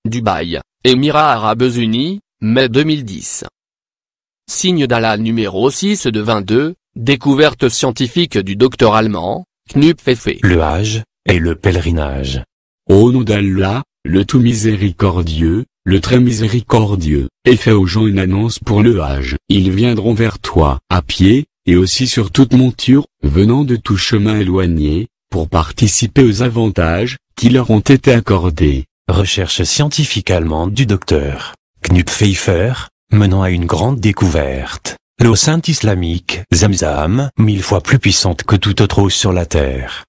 Dubaï, Émirats Arabes Unis, mai 2010. Signe d'Allah numéro 6 de 22, découverte scientifique du docteur allemand, Knut Pfeffer. Le Hajj et le pèlerinage. Au nom d'Allah, le tout miséricordieux, le très miséricordieux, et fais aux gens une annonce pour le Hajj. Ils viendront vers toi, à pied, et aussi sur toute monture, venant de tout chemin éloigné, pour participer aux avantages, qui leur ont été accordés. Recherche scientifique allemande du docteur Knut Pfeffer, menant à une grande découverte. L'eau sainte islamique, Zamzam, 1000 fois plus puissante que toute autre eau sur la terre.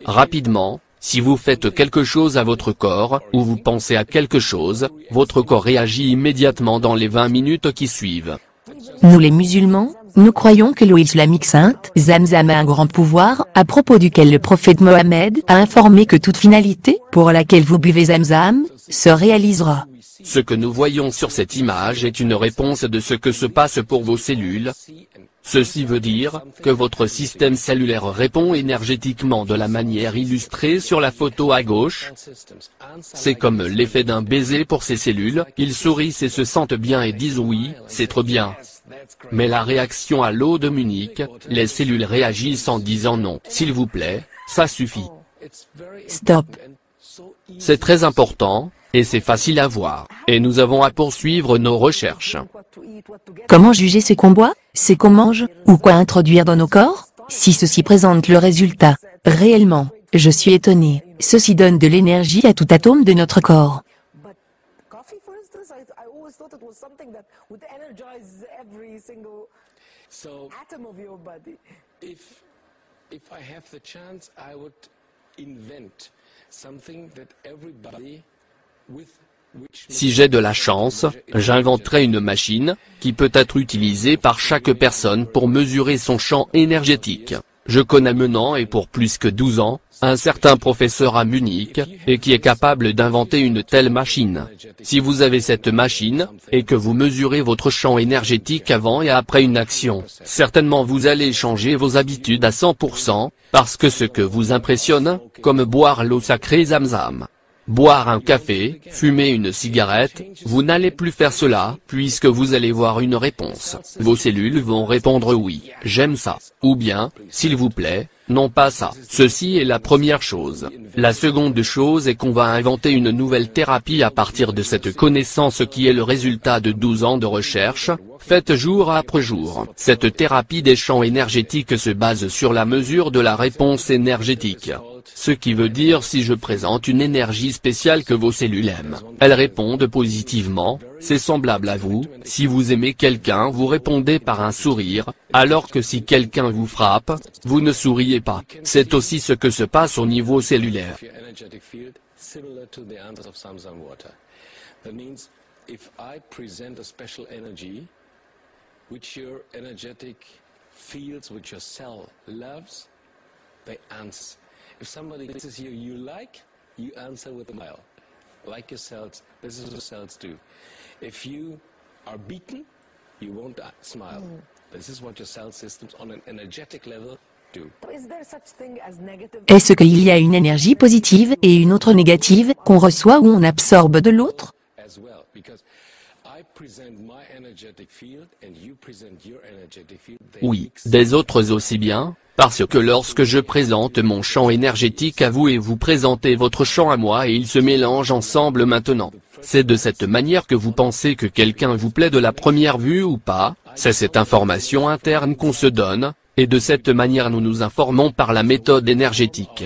Rapidement, si vous faites quelque chose à votre corps, ou vous pensez à quelque chose, votre corps réagit immédiatement dans les 20 minutes qui suivent. Nous les musulmans, nous croyons que l'eau islamique sainte, Zamzam a un grand pouvoir, à propos duquel le prophète Mohammed a informé que toute finalité, pour laquelle vous buvez Zamzam, se réalisera. Ce que nous voyons sur cette image est une réponse de ce que se passe pour vos cellules. Ceci veut dire que votre système cellulaire répond énergétiquement de la manière illustrée sur la photo à gauche. C'est comme l'effet d'un baiser pour ces cellules, ils sourient et se sentent bien et disent oui, c'est trop bien. Mais la réaction à l'eau de Munich, les cellules réagissent en disant non, s'il vous plaît, ça suffit. Stop. C'est très important, et c'est facile à voir, et nous avons à poursuivre nos recherches. Comment juger ce qu'on boit, ce qu'on mange, ou quoi introduire dans nos corps? Si ceci présente le résultat, réellement, je suis étonné, ceci donne de l'énergie à tout atome de notre corps. If I have the chance, I would invent something that everybody Si j'ai de la chance, j'inventerai une machine, qui peut être utilisée par chaque personne pour mesurer son champ énergétique. Je connais maintenant et pour plus que 12 ans, un certain professeur à Munich, et qui est capable d'inventer une telle machine. Si vous avez cette machine, et que vous mesurez votre champ énergétique avant et après une action, certainement vous allez changer vos habitudes à 100%, parce que ce que vous impressionne, comme boire l'eau sacrée Zamzam. Boire un café, fumer une cigarette, vous n'allez plus faire cela, puisque vous allez voir une réponse. Vos cellules vont répondre oui, j'aime ça, ou bien, s'il vous plaît, non pas ça. Ceci est la première chose. La seconde chose est qu'on va inventer une nouvelle thérapie à partir de cette connaissance qui est le résultat de 12 ans de recherche, faite jour après jour. Cette thérapie des champs énergétiques se base sur la mesure de la réponse énergétique. Ce qui veut dire si je présente une énergie spéciale que vos cellules aiment, elles répondent positivement, c'est semblable à vous, si vous aimez quelqu'un vous répondez par un sourire, alors que si quelqu'un vous frappe, vous ne souriez pas. C'est aussi ce que se passe au niveau cellulaire. If somebody says you like, you answer with a smile. Like your cells, this is what cells do. If you are beaten, you won't smile. This is what your cell systems on an energetic level do. Est-ce qu'il y a une énergie positive et une autre négative qu'on reçoit ou on absorbe de l'autre? As well, because I present my energetic field and you present your energetic field. Oui, des autres aussi bien. Parce que lorsque je présente mon champ énergétique à vous et vous présentez votre champ à moi et ils se mélangent ensemble maintenant. C'est de cette manière que vous pensez que quelqu'un vous plaît de la première vue ou pas, c'est cette information interne qu'on se donne, et de cette manière nous nous informons par la méthode énergétique.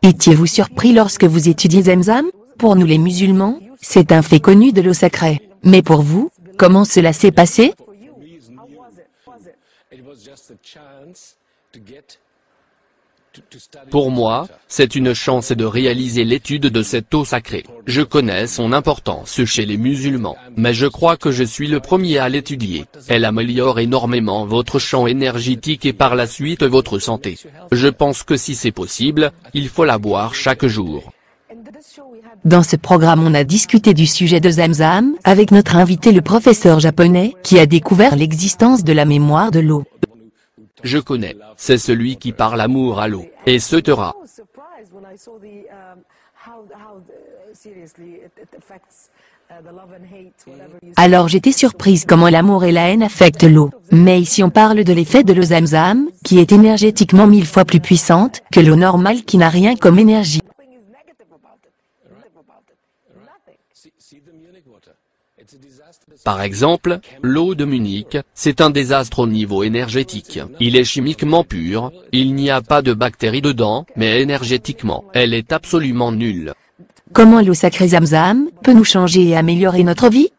Étiez-vous surpris lorsque vous étudiez Zamzam? Pour nous les musulmans, c'est un fait connu de l'eau sacrée. Mais pour vous, comment cela s'est passé? Pour moi, c'est une chance de réaliser l'étude de cette eau sacrée. Je connais son importance chez les musulmans, mais je crois que je suis le premier à l'étudier. Elle améliore énormément votre champ énergétique et par la suite votre santé. Je pense que si c'est possible, il faut la boire chaque jour. Dans ce programme on a discuté du sujet de Zamzam, avec notre invité le professeur japonais, qui a découvert l'existence de la mémoire de l'eau. je connais. C'est celui qui parle amour à l'eau, et se taira. Alors j'étais surprise comment l'amour et la haine affectent l'eau. Mais ici on parle de l'effet de l'eau Zamzam, qui est énergétiquement 1000 fois plus puissante que l'eau normale qui n'a rien comme énergie. Par exemple, l'eau de Munich, c'est un désastre au niveau énergétique. Il est chimiquement pur, il n'y a pas de bactéries dedans, mais énergétiquement, elle est absolument nulle. Comment l'eau sacrée Zamzam peut nous changer et améliorer notre vie?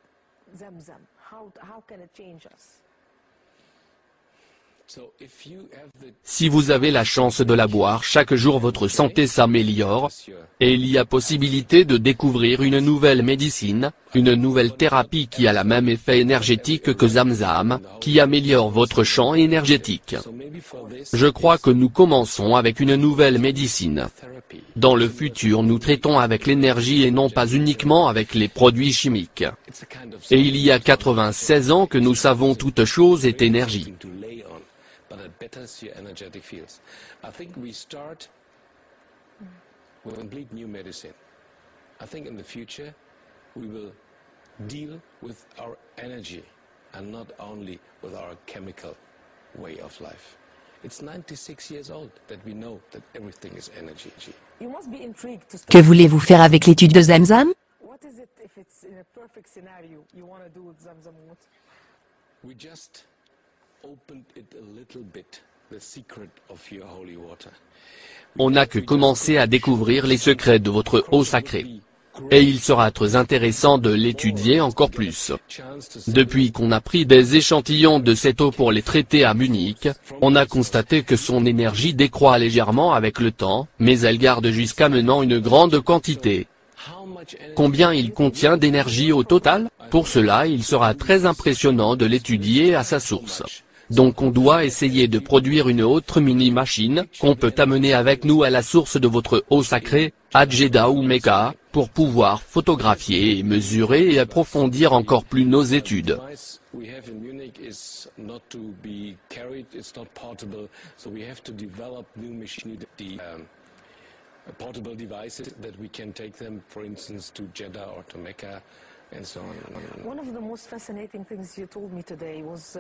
Si vous avez la chance de la boire chaque jour, votre santé s'améliore, et il y a possibilité de découvrir une nouvelle médecine, une nouvelle thérapie qui a le même effet énergétique que Zamzam, qui améliore votre champ énergétique. Je crois que nous commençons avec une nouvelle médecine. Dans le futur, nous traitons avec l'énergie et non pas uniquement avec les produits chimiques. Et il y a 96 ans que nous savons toute chose est énergie. Betters your energetic fields. I think we start with a complete new medicine. I think in the future we will deal with our energy and not only with our chemical way of life. It's 96 years old that we know that everything is energy. You must be intrigued to Que voulez-vous faire avec l'étude de Zamzam? What is it if it's in a perfect scenario you want to do with Zamzam water? We just opened it a little bit, the secret of your holy water. On n'a que commencé à découvrir les secrets de votre eau sacrée. Et il sera très intéressant de l'étudier encore plus. Depuis qu'on a pris des échantillons de cette eau pour les traiter à Munich, on a constaté que son énergie décroît légèrement avec le temps, mais elle garde jusqu'à maintenant une grande quantité. Combien il contient d'énergie au total? Pour cela, il sera très impressionnant de l'étudier à sa source. Donc on doit essayer de produire une autre mini-machine, qu'on peut amener avec nous à la source de votre eau sacrée, à Jeddah ou Mecca, pour pouvoir photographier et mesurer et approfondir encore plus nos études. We have in Munich is not to be carried, it's not portable, so we have to develop new machine, portable devices that we can take them, for instance, to Jeddah or to Mecca. One of the most fascinating things you told me today was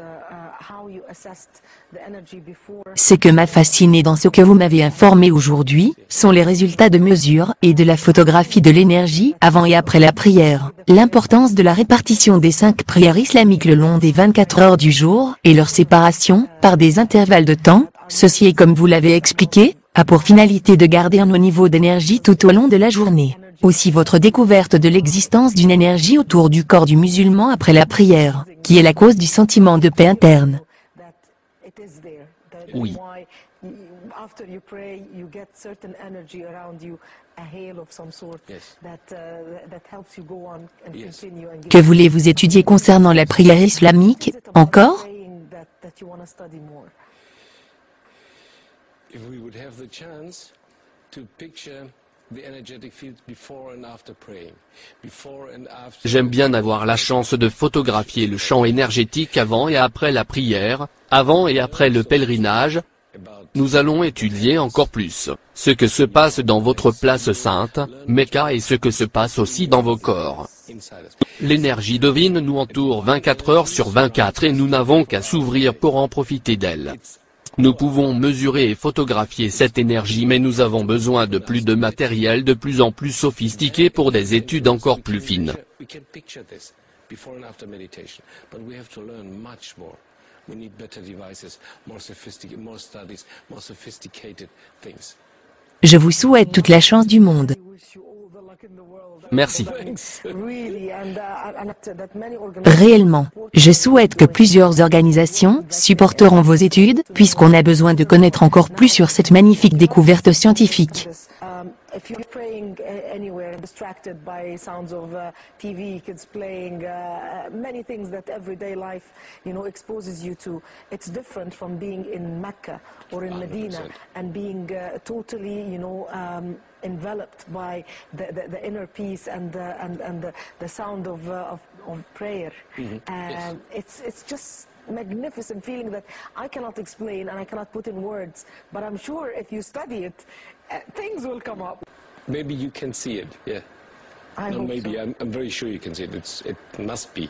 how you assessed the energy before. Ce que m'a fasciné dans ce que vous m'avez informé aujourd'hui, sont les résultats de mesure et de la photographie de l'énergie avant et après la prière, l'importance de la répartition des 5 prières islamiques le long des 24 heures du jour et leur séparation par des intervalles de temps. Ceci est, comme vous l'avez expliqué, a pour finalité de garder un haut niveau d'énergie tout au long de la journée. Aussi votre découverte de l'existence d'une énergie autour du corps du musulman après la prière, qui est la cause du sentiment de paix interne. Oui. Que voulez-vous étudier concernant la prière islamique, encore? If we would have the chance to picture the energetic field before and after praying, before and after. J'aime bien avoir la chance de photographier le champ énergétique avant et après la prière, avant et après le pèlerinage. Nous allons étudier encore plus ce que se passe dans votre place sainte, Mecca, et ce que se passe aussi dans vos corps. L'énergie divine nous entoure 24 heures sur 24 et nous n'avons qu'à s'ouvrir pour en profiter d'elle. Nous pouvons mesurer et photographier cette énergie, mais nous avons besoin de plus de matériel de plus en plus sophistiqué pour des études encore plus fines. Je vous souhaite toute la chance du monde. Merci. Réellement, je souhaite que plusieurs organisations supporteront vos études, puisqu'on a besoin de connaître encore plus sur cette magnifique découverte scientifique. If you're praying anywhere, distracted by sounds of TV, kids playing, many things that everyday life, exposes you to, it's different from being in Mecca or in Medina and being totally, enveloped by the inner peace and the sound of prayer. It's just magnificent feeling that I cannot explain and I cannot put in words. But I'm sure if you study it, things will come up. Maybe you can see it, yeah. I No, hope maybe. so. I'm very sure you can see it. It must be.